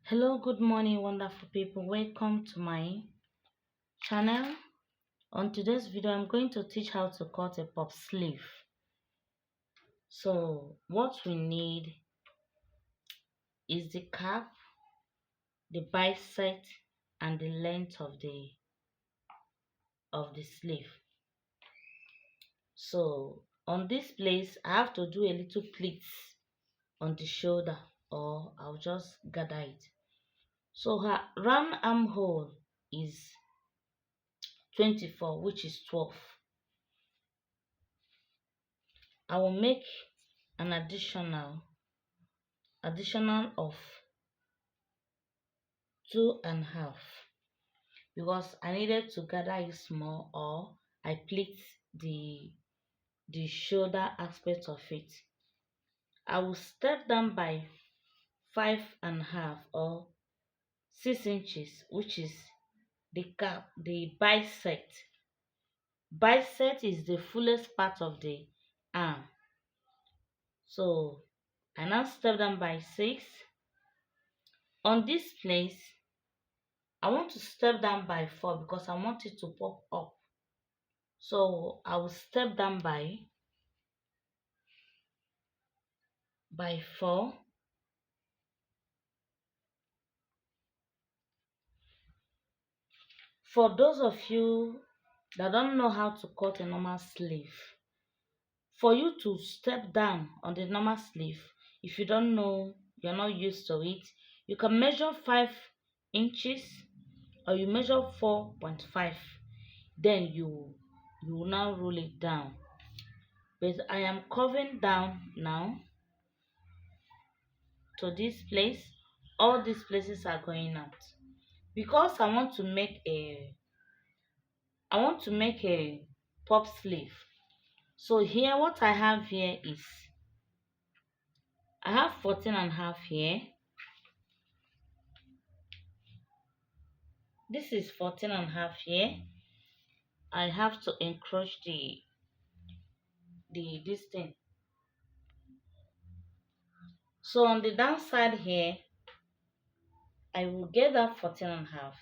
Hello, good morning, wonderful people. Welcome to my channel. On today's video, I'm going to teach how to cut a puff sleeve. So, what we need is the cap, the bicep, and the length of the sleeve. So, on this place, I have to do a little pleat on the shoulder, or I'll just gather it. So, her round armhole is 24, which is 12. I will make an additional of 2.5 because I needed to gather it small, or I pleat the shoulder aspect of it. I will step down by 5.5 or 6 inches, which is the bicep. Bicep is the fullest part of the arm. So I now step down by 6. On this place, I want to step down by 4 because I want it to pop up. So I will step down by 4. For those of you that don't know how to cut a normal sleeve, for you to step down on the normal sleeve, if you don't know, you're not used to it, you can measure 5 inches or you measure 4.5. Then you will now roll it down. But I am curving down now to this place. All these places are going out because I want to make a puff sleeve. So here, what I have here is I have 14.5 here. This is 14.5 here. I have to encroach this thing. So on the downside here, I will get that 14.5.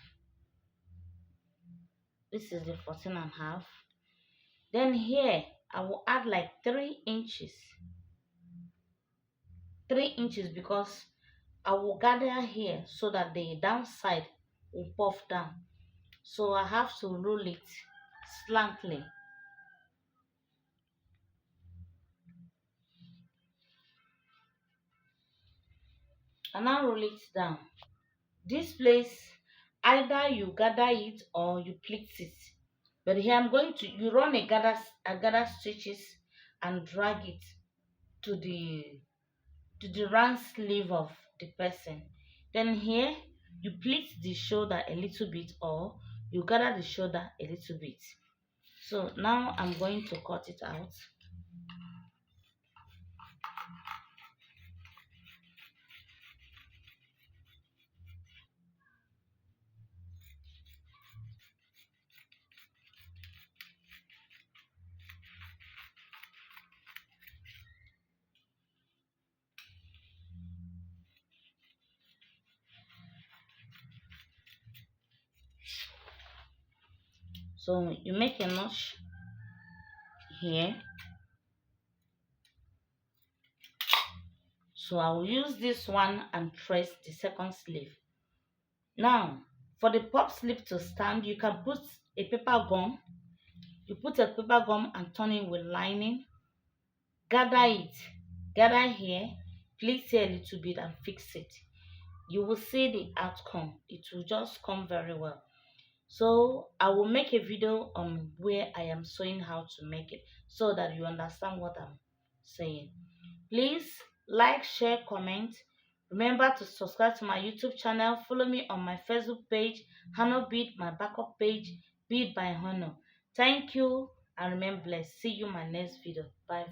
This is the 14.5. Then here I will add like 3 inches. 3 inches because I will gather here so that the downside will puff down. So I have to roll it slantly. And now roll it down. This place, either you gather it or you pleat it. But here I'm going to, you run a gather stitches and drag it to the round sleeve of the person. Then here you pleat the shoulder a little bit, or you gather the shoulder a little bit. So now I'm going to cut it out. So you make a notch here. So I will use this one and press the second sleeve. Now, for the puff sleeve to stand, you can put a paper gum. You put a paper gum and turn it with lining. Gather here, pleat here a little bit and fix it. You will see the outcome. It will just come very well. So I will make a video on where I am showing how to make it so that you understand what I'm saying. Please like, share, comment. Remember to subscribe to my YouTube channel. Follow me on my Facebook page, Hannah Bead, my backup page, Bead by Hannah. Thank you and remain blessed. See you in my next video. Bye.